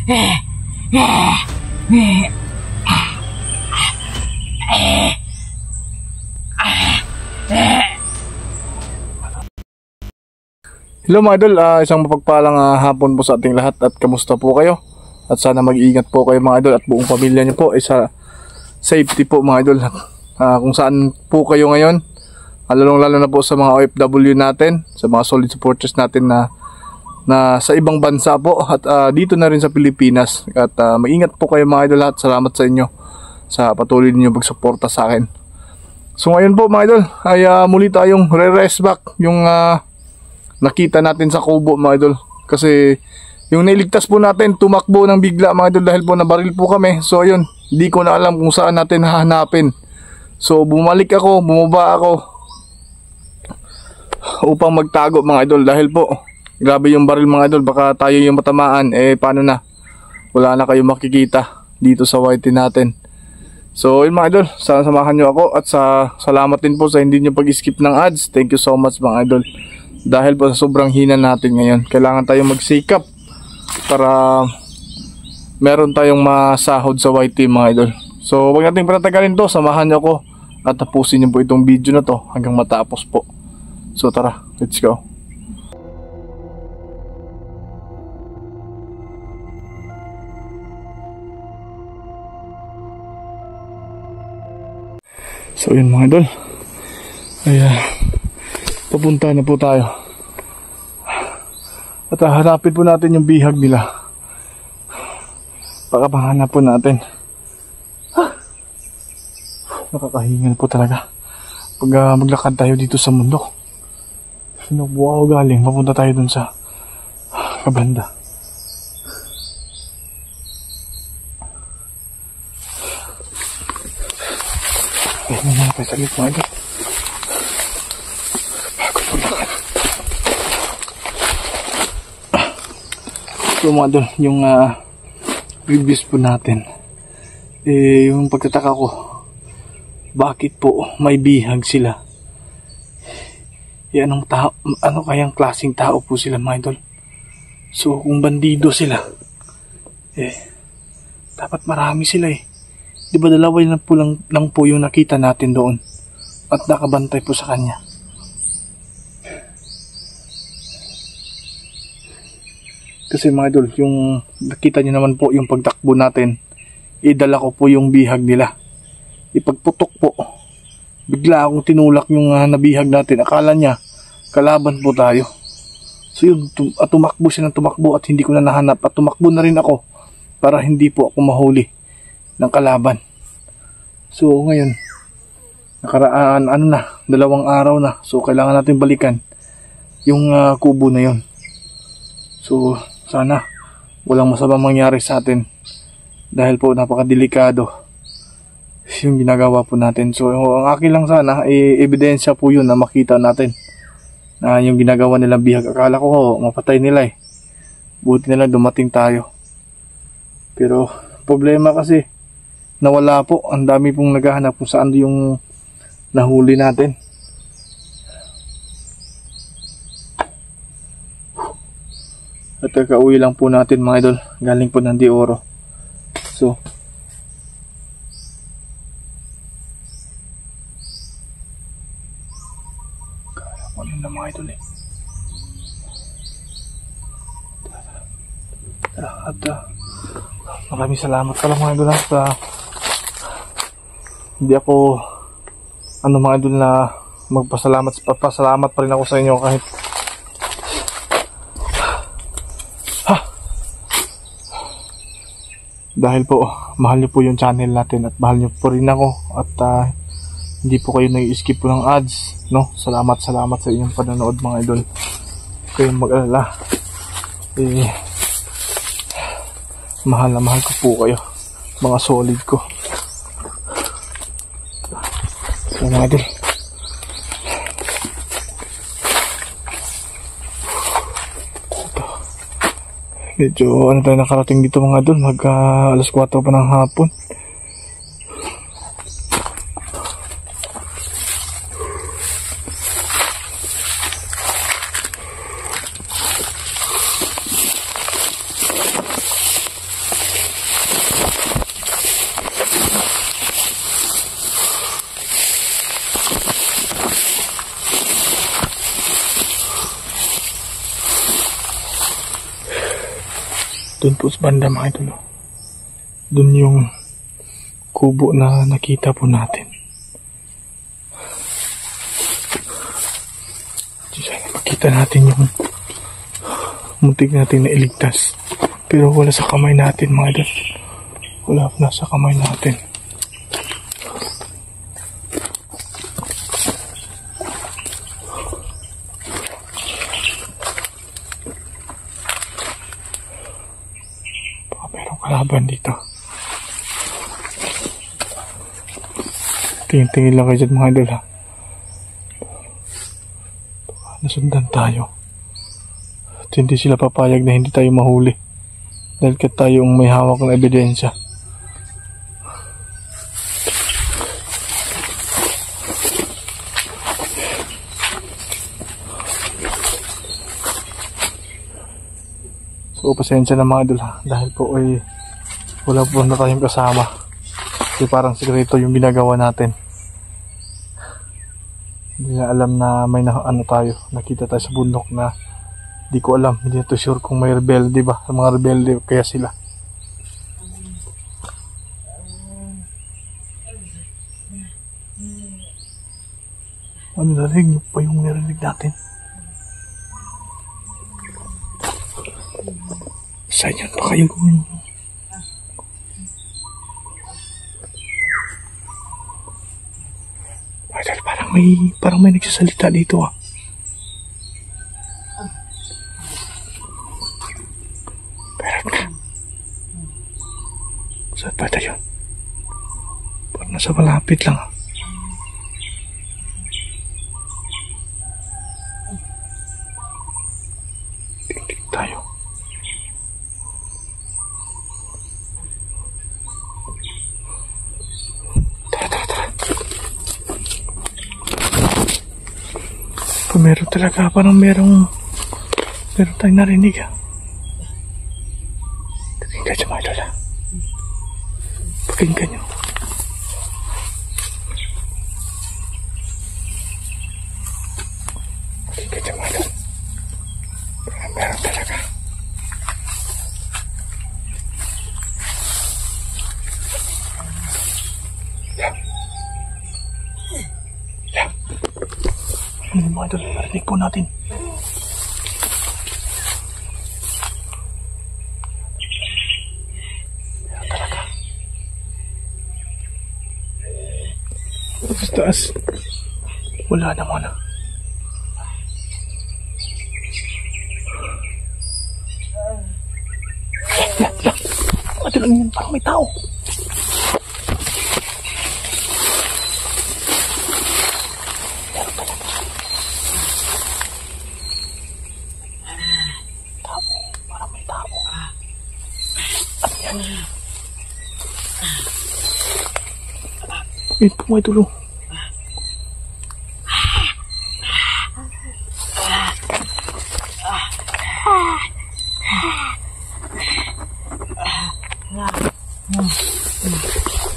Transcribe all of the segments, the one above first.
Hello mga idol, isang mapagpalang hapon po sa ating lahat at kamusta po kayo? At sana mag-iingat po kayo mga idol at buong pamilya niyo po ay sa safety po mga idol. Kung saan po kayo ngayon, lalong-lalo na po sa mga OFW natin, sa mga solid supporters natin na sa ibang bansa po at dito na rin sa Pilipinas. At mag-ingat po kayo mga idol at salamat sa inyo sa patuloy niyo pagsuporta sa akin. So ngayon po mga idol ay muli tayong re-rest back yung nakita natin sa kubo mga idol. Kasi yung niligtas po natin tumakbo ng bigla mga idol dahil po nabaril po kami. So ayun, hindi ko na alam kung saan natin hahanapin. So bumalik ako, bumaba ako upang magtago mga idol dahil po grabe yung baril mga idol. Baka tayo yung matamaan, paano na, wala na kayong makikita dito sa YT natin. So yun mga idol, sana samahan nyo ako at salamat din po sa hindi nyo pag-skip ng ads. Thank you so much mga idol. Dahil po sa sobrang hina natin ngayon, kailangan tayong magsikap para meron tayong masahod sa YT mga idol. So huwag nating patatagalin to, samahan nyo ako at tapusin nyo po itong video na to hanggang matapos po. So tara, let's go. So yun mga idol, ay papunta na po tayo at hanapin po natin yung bihag nila. Baka mahanap po natin. Nakakahingal po talaga pag maglakad tayo dito sa mundo. Sinubuha ko galing, papunta tayo dun sa kabanda. Ayun na mga pasalit mga idol. So mga idol, yung previous po natin, yung pagtataka ko, bakit po may bihag sila? Anong tao, ano kayang klaseng tao po sila mga idol? So kung bandido sila, dapat marami sila Di ba dalawa lang po yung nakita natin doon at nakabantay po sa kanya. Kasi mga idol, yung nakita niyo naman po yung pagtakbo natin, idala ko po yung bihag nila. Ipagputok po, bigla akong tinulak yung nabihag natin. Akala niya, kalaban po tayo. So yun, tumakbo siya ng tumakbo at hindi ko na nahanap. At tumakbo na rin ako para hindi po ako mahuli ng kalaban. So ngayon, nakaraan, 2 araw na. So kailangan natin balikan yung kubo na yun. So sana walang masamang mangyari sa atin dahil po napakadelikado yung ginagawa po natin. So ang akin lang sana ebidensya po yun na makita natin na yung ginagawa nilang bihag. Akala ko mapatay nila buti nila dumating tayo. Pero problema kasi nawala po. Ang dami pong naghahanap kung saan yung nahuli natin. At kakauwi lang po natin mga idol, galing po ng De Oro. So kaya po na mga idol At maraming salamat pala mga idol sa hindi ako mga idol na magpasalamat pa rin ako sa inyo kahit dahil po mahal nyo po yung channel natin at mahal nyo po rin ako at hindi po kayo nag-skip po ng ads, no? Salamat sa inyong panonood mga idol. Kayong mag-alala, mahal na mahal ko po kayo, mga solid ko. So mga idol, medyo tayo nakarating dito mga idol, alas 4 pa ng hapon. po sa banda mga idol. Doon yung kubo na nakita po natin. Sana makita natin yung muntik natin na iligtas. Pero wala sa kamay natin mga idol. Wala na sa kamay natin. Baka merong kalaban dito. Tingin-tingin lang kayo dyan mga idol ha. Nasundan tayo. At hindi sila papayag na hindi tayo mahuli. Dahil ka tayong may hawak ng ebidensya. So pasensya na mga idol ha. Dahil po ay wala po na tayong kasama. Kasi parang sekreto yung ginagawa natin. Hindi na alam na may tayo. Nakita tayo sa bundok na di ko alam. Hindi na to sure kung may rebelde ba. Sa mga rebelde kaya sila. Ano narinig pa yung narinig natin? Saan yan pa kayo kung... Parang may nagsasalita dito ah. Pero na. Saan ba tayo? Parang nasa malapit lang ah. Tingin tayo. Meron talaga, parang meron tayong narinig ah. Pakinggan nyo mga idol ah. Pakinggan nyo. Pakinggan nyo mga idol. Parang meron talaga. Ano mga idol, narinig po natin. Meron talaga. Sa taas. Wala naman ah. Ito lang yun, parang may tao. Wait po mga idol.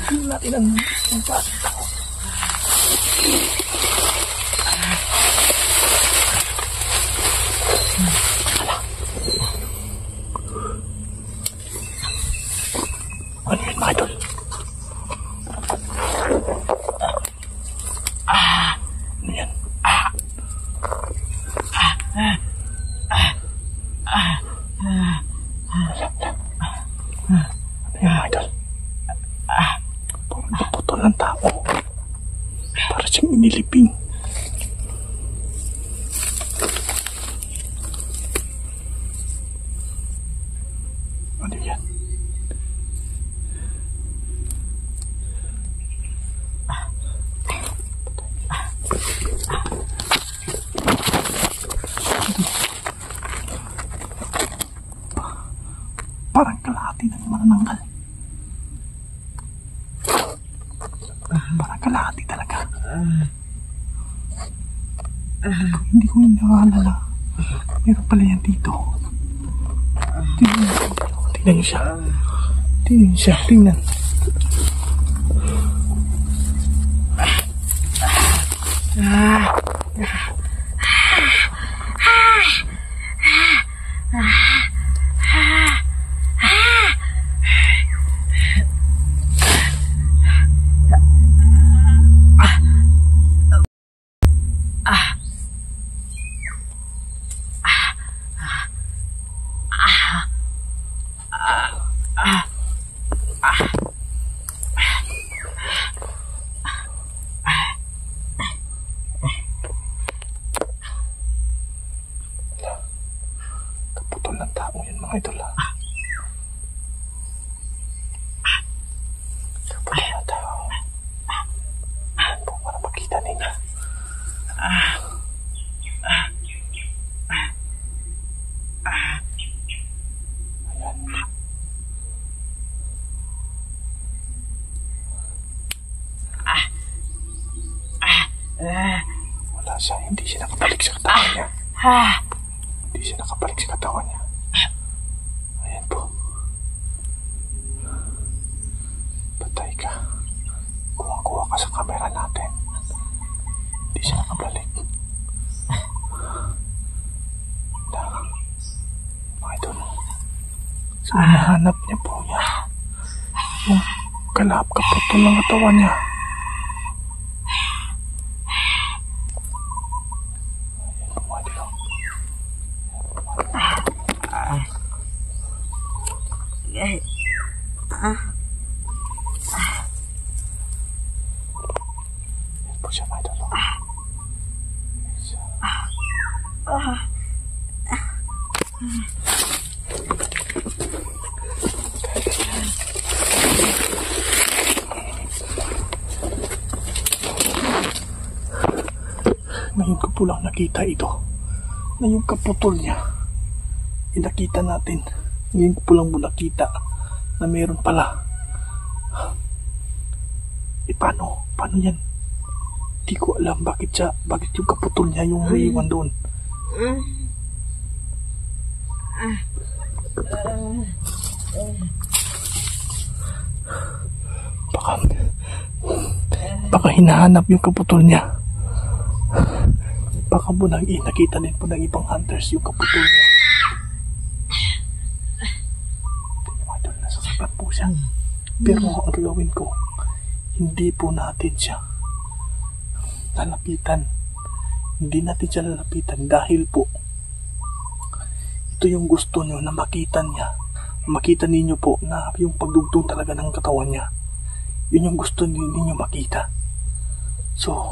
Tingnan natin ang pasok ako. Ano yun mga idol? Ano yan? Ano yan mga idol? Parang naputol ng tao. Para siyang iniliping. Ano yan? Parang kalahati ng manananggal. Parang kalahati talaga. Hindi ko yung nakaalala. Meron pala yan dito. Tingnan nyo siya. Tingnan nyo siya. Tingnan. Wala siya. Hindi siya nakabalik sa katawan niya. Hindi siya nakabalik sa katawan niya. Ayan po. Patay ka. Kuha ka sa camera natin. Hindi siya nakabalik. Mga idol. So, hinahanap niya po niya. Yung kalahap kaputol ng katawan niya. Yan po siya, mga idol. Ngayon ko po lang nakita ito, na yung kaputol niya, nakita natin. Ngayon ko po lang po nakita na meron pala. Paano yan? Hindi ko alam bakit yung kaputol niya yung naiwan doon. Baka hinahanap yung kaputol niya. Baka po nakita din po ng ibang hunters yung kaputol niya. Nasasaktan po siya. Pero ang gagawin ko, hindi po natin siya lalapitan. Hindi natin siya lalapitan dahil po ito yung gusto nyo na makita niya. Makita ninyo po na yung pagdugtong talaga ng katawan niya. Yun yung gusto ninyo makita. So,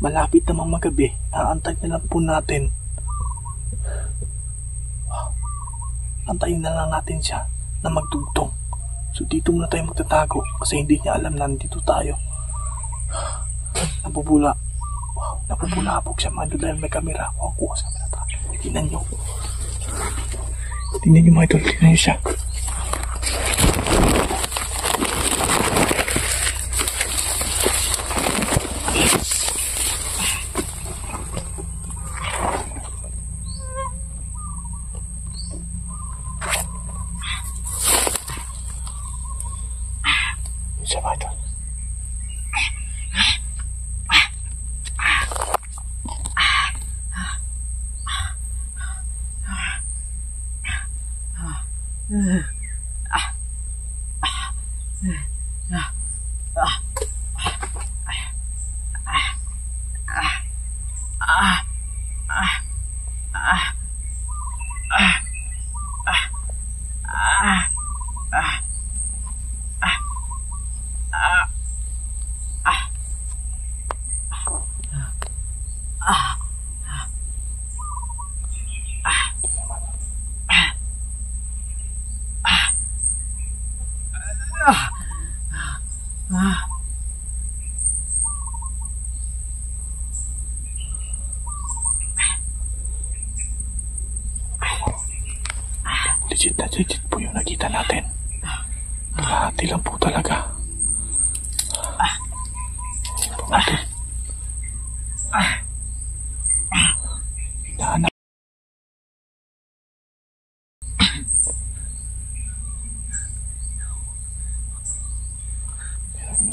malapit namang magabi, aantay na lang po natin. Antayin na lang natin siya na magdugtong. So dito muna tayo magtatago kasi hindi niya alam na nandito tayo. Napupula. Wow, napupulabog siya mga idol dahil may camera. Wow, kuha sa camera tayo. Tingnan nyo. Tingnan nyo mga idol. Tingnan nyo siya. Siya mga idol. Legit po yung nakita natin. Kalahati lang po talaga. Hinahanap.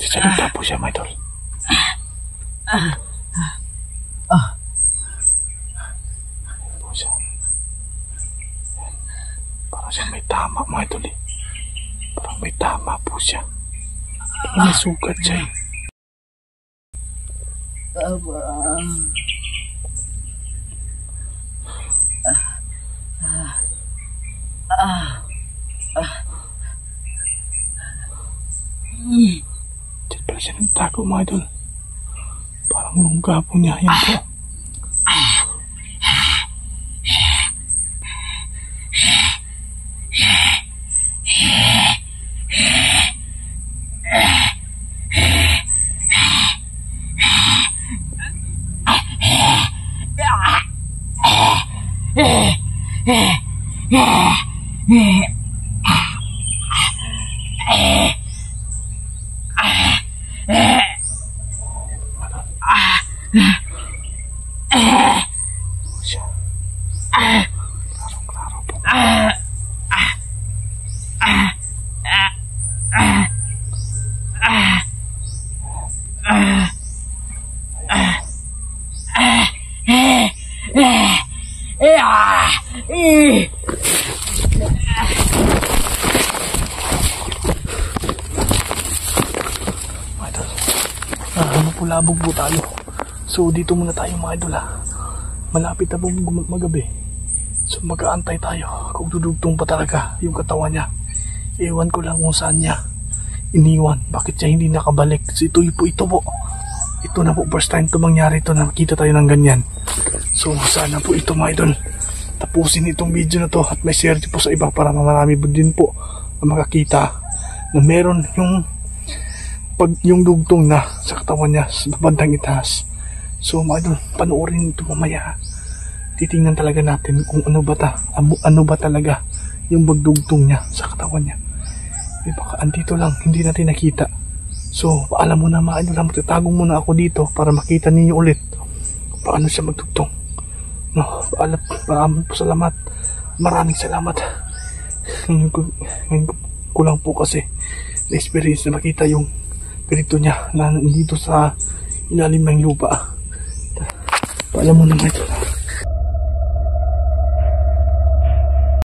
Salita po siya, my idol. Po siya. Parang siya may tama, mga idol eh. Parang may tama po siya. May sugat siya eh. Diyan pala siya nagtago, mga idol. Parang lungga po niya. Yan po. Mapulabog po tayo. So dito muna tayo mga idol ha. Malapit na po magabi. So mag-aantay tayo kung dudugtong pa talaga yung katawan niya. Ewan ko lang kung saan niya iniwan. Bakit siya hindi nakabalik? So ito po. Ito na po first time ito mangyari ito na makita tayo ng ganyan. So sana po ito mga idol tapusin itong video na to at may share po sa iba para marami din po na makakita na meron yung dugtong na sa katawan niya sa bandang itaas. So mga idol, panoorin ito mamaya. Titingnan talaga natin kung ano ba talaga yung bagdugtong niya sa katawan niya. Baka andito lang, hindi natin nakita. So paalam muna mga idol, magtatagong muna ako dito para makita ninyo ulit paano siya magdugtong. No, paalam po, salamat. Maraming salamat. Ngayon ko lang po kasi na-experience na makita yung ganito niya na nandito sa ilalim ng lupa. Paalam mo na mga idol.